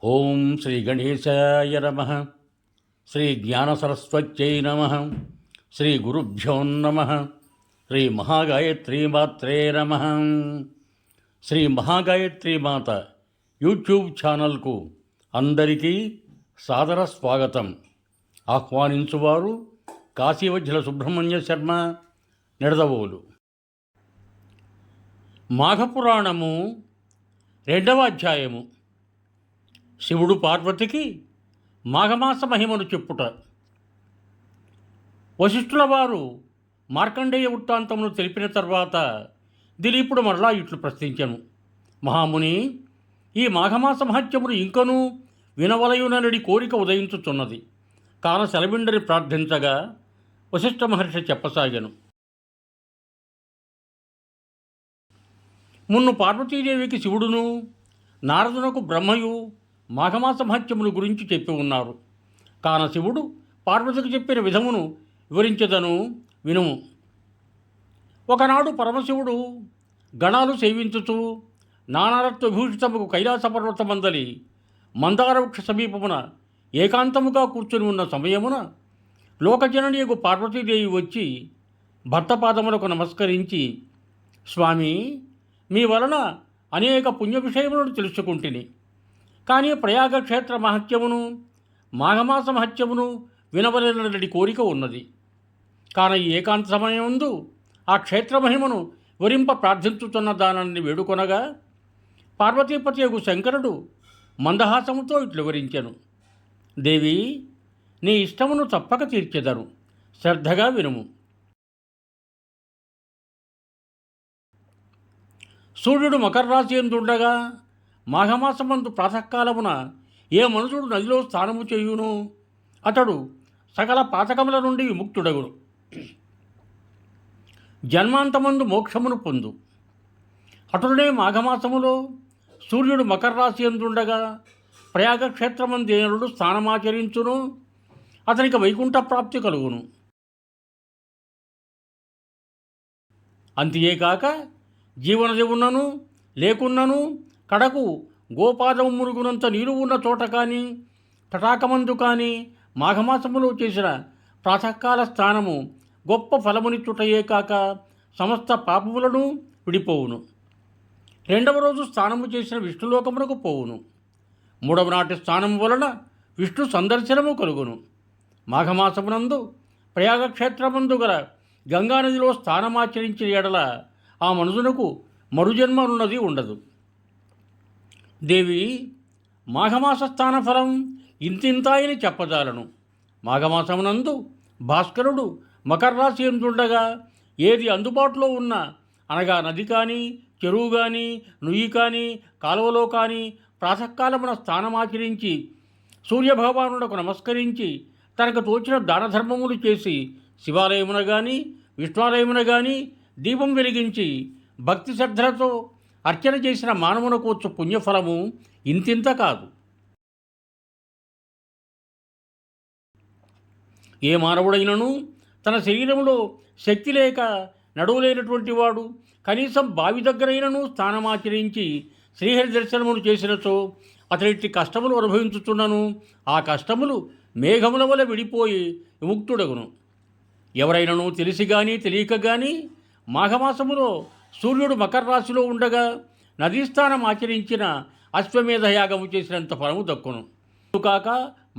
ఓం శ్రీ గణేశాయ నమః. శ్రీ జ్ఞానసరస్వత్యై నమః. శ్రీ గురుభ్యో నమః. శ్రీ మహాగాయత్రీమాత్రే నమః. శ్రీ మహాగాయత్రీమాత యూట్యూబ్ ఛానల్కు అందరికీ సాదర స్వాగతం. ఆహ్వానించువారు కాశీవజ్జల సుబ్రహ్మణ్య శర్మ, నిడదవోలు. మాఘపురాణము 2వ అధ్యాయము. శివుడు పార్వతికి మాఘమాస మహిమను చెప్పుట. వశిష్ఠుల వారు మార్కండేయ వృత్తాంతమును తెలిపిన తర్వాత దిలీపుడు మరలా ఇట్లు ప్రశ్నించెను. మహాముని, ఈ మాఘమాస మహత్యమును ఇంకనూ వినవలయుననడి కోరిక ఉదయించుచున్నది. కాన సెలవిండని ప్రార్థించగా వశిష్ఠ మహర్షి చెప్పసాగెను. మున్ను పార్వతీదేవికి శివుడును, నారదునకు బ్రహ్మయు మాఘమాస మహత్యమును గురించి చెప్పి ఉన్నారు. కాన శివుడు పార్వతికి చెప్పిన విధమును వివరించదను, వినుము. ఒకనాడు పరమశివుడు గణాలు సేవించుచు నానారత్వ విభూషితముకు కైలాస పర్వతమందలి మందారవృక్ష సమీపమున ఏకాంతముగా కూర్చుని ఉన్న సమయమున లోకజననీయకు పార్వతీదేవి వచ్చి భర్త పాదములకు నమస్కరించి, స్వామి, మీ వలన అనేక పుణ్య విషయములను తెలుసుకుంటుని. కానీ ప్రయాగక్షేత్ర మహత్యమును మాఘమాస మహత్యమును వినవలెనడి కోరిక ఉన్నది. కాన ఈ ఏకాంత సమయముందు ఆ క్షేత్ర మహిమను వివరింప ప్రార్థించుతున్న దానాన్ని వేడుకొనగా పార్వతీపతియగు శంకరుడు మందహాసముతో ఇట్లు వివరించెను. దేవి, నీ ఇష్టమును తప్పక తీర్చెదను, శ్రద్ధగా వినుము. సూర్యుడు మకర రాశి ఎందుండగా మాఘమాసమందు ప్రాతకాలమున ఏ మనుషుడు నదిలో స్నానము చేయును అతడు సకల పాతకముల నుండి విముక్తుడగును, జన్మాంతమందు మోక్షమును పొందు. అటులనే మాఘమాసములో సూర్యుడు మకర రాశి ఎందుండగా ప్రయాగక్షేత్రమందు ఏ నరుడు స్నానమాచరించును అతనికి వైకుంఠ ప్రాప్తి కలుగును. అంతియేకాక జీవనది ఉన్నను లేకున్నను కడకు గోపాదము మురుగునంత నీరు ఉన్న చోట కానీ తటాకమందు కానీ మాఘమాసములో చేసిన ప్రాతకాల స్నానము గొప్ప ఫలమునిచ్చుటయే కాక సమస్త పాపములను విడిపోవును. 2వ రోజు స్నానము చేసిన విష్ణులోకమునకు పోవును. 3వ నాటి స్నానము వలన విష్ణు సందర్శనము కలుగును. మాఘమాసమునందు ప్రయాగక్షేత్రమందు గల గంగానదిలో స్నానమాచరించిన ఎడల ఆ మనుషునకు మరుజన్మనున్నది ఉండదు. దేవి, మాఘమాస స్థాన ఫలం ఇంతింతాయని చెప్పజాలను. మాఘమాసమునందు భాస్కరుడు మకర రాశి ఎందుండగా ఏది అందుబాటులో ఉన్న అనగా నది కానీ చెరువు కానీ నుయ్యి కానీ కాలువలో కానీ ప్రాతకాలమున స్థానమాచరించి సూర్యభగవానుడకు నమస్కరించి తనకు తోచిన దానధర్మములు చేసి శివాలయమున కానీ విష్ణాలయమున కానీ దీపం వెలిగించి భక్తి శ్రద్ధలతో అర్చన చేసిన మానవునకు వచ్చు పుణ్యఫలము ఇంతింత కాదు. ఏ మానవుడైనను తన శరీరంలో శక్తి లేక నడువులేనటువంటి వాడు కనీసం బావి దగ్గరైనను స్నానమాచరించి శ్రీహరి దర్శనమును చేసినచో అతడి కష్టములు అనుభవించుచున్నను ఆ కష్టములు మేఘముల వలె విడిపోయి విముక్తుడగును. ఎవరైనను తెలిసి కానీ తెలియక కానీ మాఘమాసములో సూర్యుడు మకర రాశిలో ఉండగా నదీస్థానం ఆచరించిన అశ్వమేధ యాగము చేసినంత ఫలము దక్కును. కాక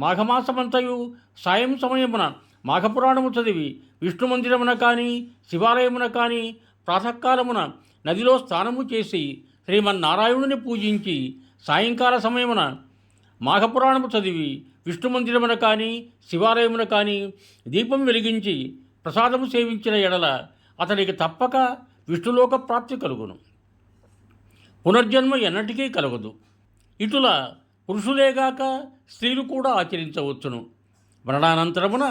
మాఘమాసమంతయు సాయం సమయమున మాఘపురాణము చదివి విష్ణు మందిరమున కానీ శివాలయమున కానీ ప్రాతకాలమున నదిలో స్నానము చేసి శ్రీమన్నారాయణుని పూజించి సాయంకాల సమయమున మాఘపురాణము చదివి విష్ణు మందిరమున కానీ శివాలయమున కానీ దీపం వెలిగించి ప్రసాదము సేవించిన ఎడల అతనికి తప్పక విష్ణులోక ప్రాప్తి కలుగును. పునర్జన్మ ఎన్నటికీ కలగదు. ఇటుల పురుషులేగాక స్త్రీలు కూడా ఆచరించవచ్చును. మరణానంతరమున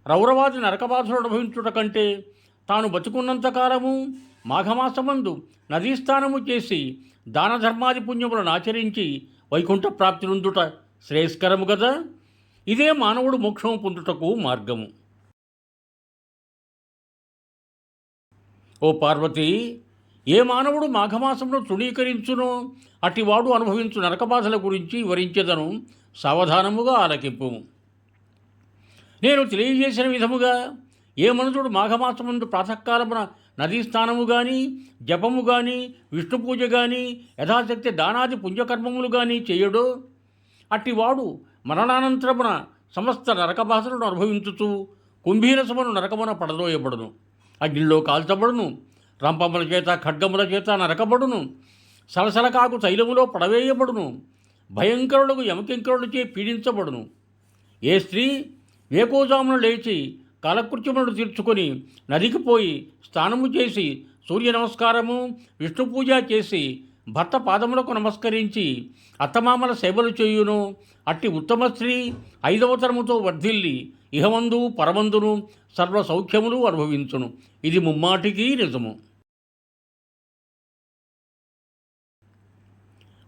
రౌరవాది నరకబాధలు అనుభవించుట కంటే తాను బతుకున్నంతకాలము మాఘమాసమందు నదీస్థానము చేసి దానధర్మాది పుణ్యములను ఆచరించి వైకుంఠ ప్రాప్తి నొందుట శ్రేయస్కరము కదా. ఇదే మానవుడు మోక్షము పొందుటకు మార్గము. ఓ పార్వతి, ఏ మానవుడు మాఘమాసమును తృణీకరించునో అటివాడు అనుభవించు నరకబాధల గురించి వివరించెదను, సావధానముగా ఆలకింపు. నేను తెలియజేసిన విధముగా ఏ మనుషుడు మాఘమాసమందు ప్రాతకాలమున నదీ స్నానము కానీ, జపము కానీ, విష్ణు పూజ కానీ, యథాశక్తి దానాది పుణ్యకర్మములు కానీ చేయడో అట్టివాడు మరణానంతరమున సమస్త నరకబాధలను అనుభవించుతూ కుంభీరసమును నరకమున పడదోయబడును, అగ్నిలో కాల్చబడును, రంపముల చేత ఖడ్గముల చేత నరకబడును, సలసలకాకు తైలములో పడవేయబడును, భయంకరులకు యమకింకరులచే పీడించబడును. ఏ స్త్రీ వేకోజామున లేచి కాలకృత్యములను తీర్చుకొని నదికి పోయి స్నానము చేసి సూర్య నమస్కారము విష్ణు పూజ చేసి భర్త పాదములకు నమస్కరించి అత్తమామల సేవలు చేయును, అట్టి ఉత్తమ స్త్రీ 5వ తరముతో వర్ధిల్లి ఇహమందు పరమందును సర్వ సౌఖ్యములు అనుభవించును. ఇది ముమ్మాటికి నిజము.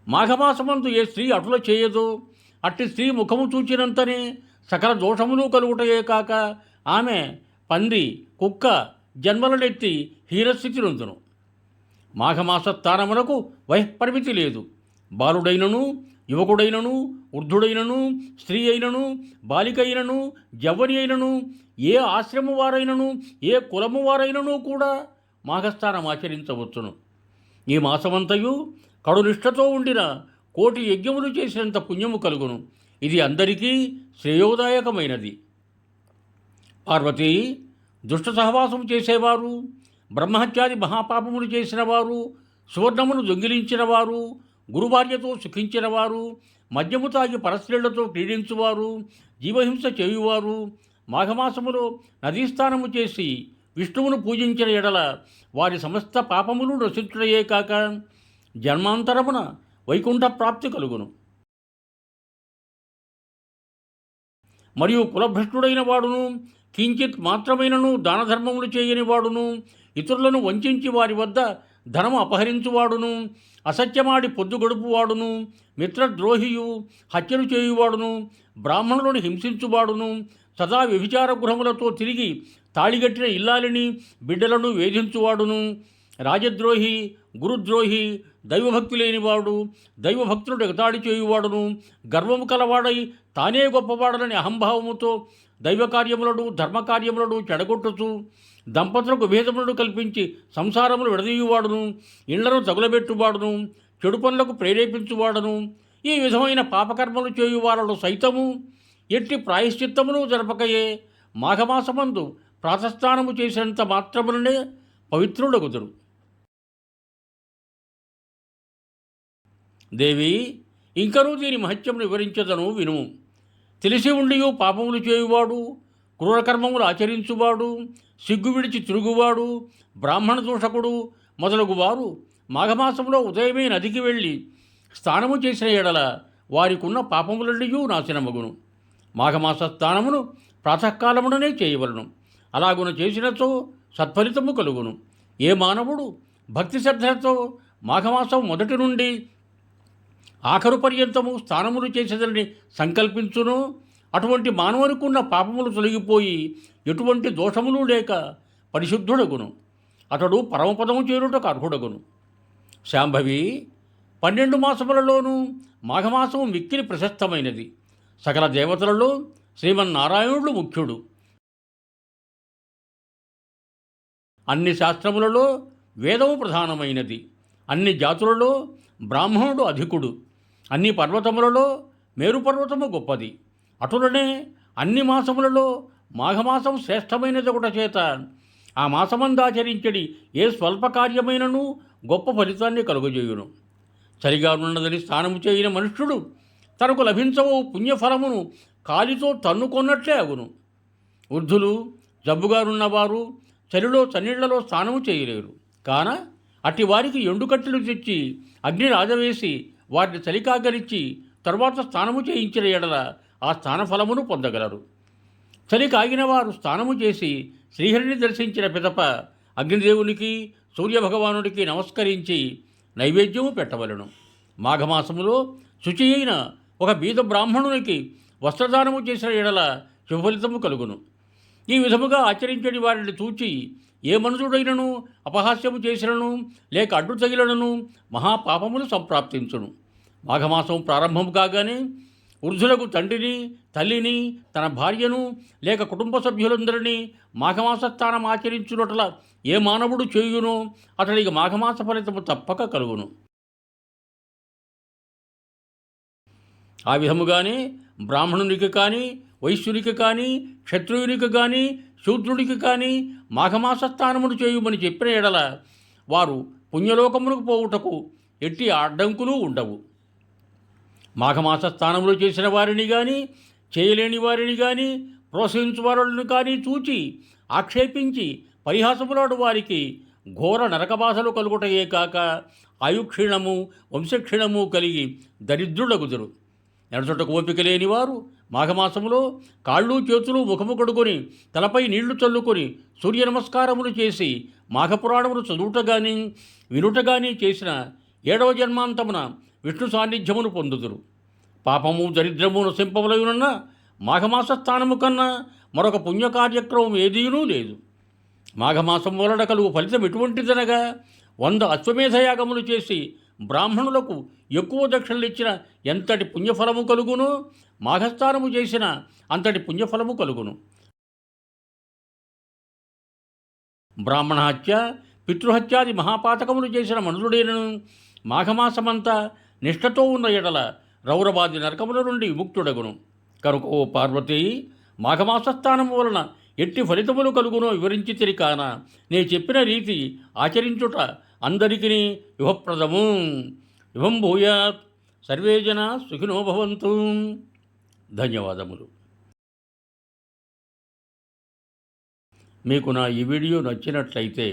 మాఘమాసమందు ఏ స్త్రీ అటుల చేయదో అట్టి స్త్రీ ముఖము చూచినంతనే సకల దోషములు కలుగుటయే కాక ఆమె పంది కుక్క జన్మలనెత్తి హీనస్థితి నొందును. మాఘమాస స్థానమునకు వయఃపరిమితి లేదు. బాలుడైనను యువకుడైనను వృద్ధుడైనను స్త్రీ అయినను బాలిక అయినను జవ్వని అయినను ఏ ఆశ్రమ వారైనను ఏ కులము వారైనను కూడా మాఘస్థానం ఆచరించవచ్చును. ఈ మాసమంతయు కడునిష్టతో ఉండిన కోటి యజ్ఞములు చేసినంత పుణ్యము కలుగును. ఇది అందరికీ శ్రేయోదాయకమైనది. పార్వతీ, దుష్ట సహవాసము చేసేవారు, బ్రహ్మహత్యాది మహాపాపములు చేసిన వారు, సువర్ణమును దొంగిలించిన వారు, గురుభార్యతో సుఖించిన వారు, మద్యము తాగి పరస్త్రీళ్లతో క్రీడించువారు, జీవహింస చేయువారు, మాఘమాసములో నదీస్నానము చేసి విష్ణువును పూజించిన ఎడల వారి సమస్త పాపములు నశించుటయే కాక జన్మాంతరమున వైకుంఠ ప్రాప్తి కలుగును. మరియు కులభ్రష్టుడైన వాడును, కించిత్ మాత్రమైనను దానధర్మములు చేయని వాడును, ఇతరులను వంచించి వారి వద్ద ధనము అపహరించువాడును, అసత్యమాడి పొద్దు గడుపువాడును, మిత్రద్రోహియు, హత్యలు చేయువాడును, బ్రాహ్మణులను హింసించువాడును, సదా వ్యభిచార గృహములతో తిరిగి తాళిగట్టిన ఇల్లాలిని బిడ్డలను వేధించువాడును, రాజద్రోహి, గురుద్రోహి, దైవభక్తి లేనివాడు, దైవభక్తులను ఎగతాళి చేయువాడును, గర్వము కలవాడై తానే గొప్పవాడని అహంభావముతో దైవకార్యములను ధర్మకార్యములను చెడగొట్టుచు దంపతులకు భేదములను కల్పించి సంసారములు విడదీయువాడును, ఇళ్లను తగులబెట్టువాడును, చెడు పనులకు ప్రేరేపించువాడును, ఈ విధమైన పాపకర్మలు చేయువారలు సైతము ఎట్టి ప్రాయశ్చిత్తమును జరపకయే మాఘమాసమందు ప్రాతస్నానము చేసినంత మాత్రముననే పవిత్రుడగుదురు. దేవి, ఇంకనూ దీని మహత్యమును వివరించదను వినుము. తెలిసి ఉండియో పాపములు చేయువాడు, క్రూరకర్మములు ఆచరించువాడు, సిగ్గు విడిచి తిరుగువాడు, బ్రాహ్మణ దూషకుడు మొదలగు వారు మాఘమాసంలో ఉదయమే నదికి వెళ్ళి స్నానము చేసిన ఎడల వారికున్న పాపములన్నీయూ నాశనమగును. మాఘమాస స్నానమును ప్రాతకాలముననే చేయవలను. అలాగున చేసినచో సత్ఫలితము కలుగును. ఏ మానవుడు భక్తి శ్రద్ధలతో మాఘమాసం మొదటి నుండి ఆఖరు పర్యంతము స్నానములు చేసేదని సంకల్పించును, అటువంటి మానవునికున్న పాపములు తొలగిపోయి ఎటువంటి దోషములు లేక పరిశుద్ధుడగును. అతడు పరమపదము చేరుటకు అర్హుడగును. శాంభవి, 12 మాసములలోనూ మాఘమాసము మిక్కిలి ప్రశస్తమైనది. సకల దేవతలలో శ్రీమన్నారాయణుడు ముఖ్యుడు. అన్ని శాస్త్రములలో వేదము ప్రధానమైనది. అన్ని జాతులలో బ్రాహ్మణుడు అధికుడు. అన్ని పర్వతములలో మేరుపర్వతము గొప్పది. అటులనే అన్ని మాసములలో మాఘమాసం శ్రేష్టమైనది ఒకట చేత ఆ మాసమందాచరించడి ఏ స్వల్ప కార్యమైనను గొప్ప ఫలితాన్ని కలుగజేయును. సరిగా ఉన్నదని స్నానము చేయని మనుష్యుడు తనకు లభించవు పుణ్యఫలమును కాలితో తన్నుకొన్నట్లే అగును. వృద్ధులు, జబ్బుగానున్నవారు చలిలో చన్నీళ్లలో స్నానము చేయలేరు. కాన అట్టి వారికి ఎండుకట్టెలు తెచ్చి అగ్ని రాజవేసి వారిని చలికాగరిచ్చి తరువాత స్నానము చేయించిన ఎడల ఆ స్నానఫలమును పొందగలరు. చలి కాగిన వారు స్నానము చేసి శ్రీహరిని దర్శించిన పిదప అగ్నిదేవునికి సూర్యభగవానుడికి నమస్కరించి నైవేద్యము పెట్టవలను. మాఘమాసములో శుచి అయిన ఒక బీద బ్రాహ్మణునికి వస్త్రదానము చేసిన ఎడల శుభఫలితము కలుగును. ఈ విధముగా ఆచరించని వారిని చూచి ఏ మనుషుడైనను అపహాస్యము చేసినను లేక అడ్డు తగిలనను మహాపాపములు సంప్రాప్తించును. మాఘమాసం ప్రారంభం కాగానే వృద్ధులకు తండ్రిని, తల్లిని, తన భార్యను లేక కుటుంబ సభ్యులందరినీ మాఘమాస స్థానం ఆచరించున్నట్ల ఏ మానవుడు చేయునో అతడికి మాఘమాస ఫలితము తప్పక కలుగును. ఆ విధముగానే బ్రాహ్మణునికి కానీ, వైశ్యునికి కానీ, క్షత్రియునికి కానీ, శూద్రునికి కానీ మాఘమాస స్థానమును చేయుమని చెప్పిన ఎడల వారు పుణ్యలోకమునకు పోవుటకు ఎట్టి అడ్డంకులు ఉండవు. మాఘమాస స్థానములు చేసిన వారిని కానీ, చేయలేని వారిని కానీ, ప్రోత్సహించు వారిని కానీ చూచి ఆక్షేపించి పరిహాసములాడు వారికి ఘోర నరకబాధలు కలుగుటయే కాక ఆయుక్షీణము, వంశక్షీణము కలిగి దరిద్రులగుదురు. నడుచుటకు ఓపిక లేనివారు మాఘమాసములో కాళ్ళు చేతులు ముఖము కడుకొని తలపై నీళ్లు చల్లుకొని సూర్య నమస్కారములు చేసి మాఘపురాణములు చదువుట కానీ వినుట కానీ చేసిన 7వ జన్మాంతమున విష్ణు సాన్నిధ్యమును పొందుదురు. పాపము దరిద్రము నశింపవలయునన్న మాఘమాస స్థానము కన్నా మరొక పుణ్యకార్యక్రమం ఏదీనూ లేదు. మాఘమాసం వలన కలుగు ఫలితం ఎటువంటిదనగా 100 అశ్వమేధయాగములు చేసి బ్రాహ్మణులకు ఎక్కువ దక్షిణలు ఇచ్చిన ఎంతటి పుణ్యఫలము కలుగునో మాఘస్థానము చేసిన అంతటి పుణ్యఫలము కలుగును. బ్రాహ్మణ హత్య, పితృహత్యాది మహాపాతకములు చేసిన మనుషుడైనను మాఘమాసమంతా నిష్ఠతో ఉన్న ఎడల రౌరవాది నరకముల నుండి విముక్తుడగును. కనుక ఓ పార్వతీ, మాఘమాసస్థానము వలన ఎట్టి ఫలితములు కలుగునో వివరించి తిరికాన నే చెప్పిన రీతి ఆచరించుట అందరికీ యుహప్రదము. యుహం భూయాత్. సర్వే జనా సుఖినో భవంతు. ధన్యవాదములు. మీకు నా ఈ వీడియో నచ్చినట్లయితే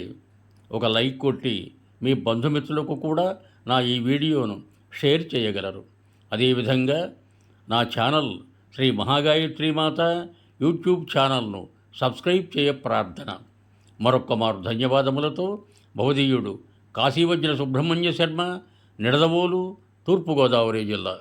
ఒక లైక్ కొట్టి మీ బంధుమిత్రులకు కూడా నా ఈ వీడియోను షేర్ చేయగలరు. అదేవిధంగా నా ఛానల్ శ్రీ మహాగాయత్రీమాత యూట్యూబ్ ఛానల్ను సబ్స్క్రైబ్ చేయ ప్రార్థన. మరొక్క మారు ధన్యవాదములతో భవదీయుడు కాశీవజ్ర సుబ్రహ్మణ్య శర్మ, నిడదవోలు, తూర్పుగోదావరి జిల్లా.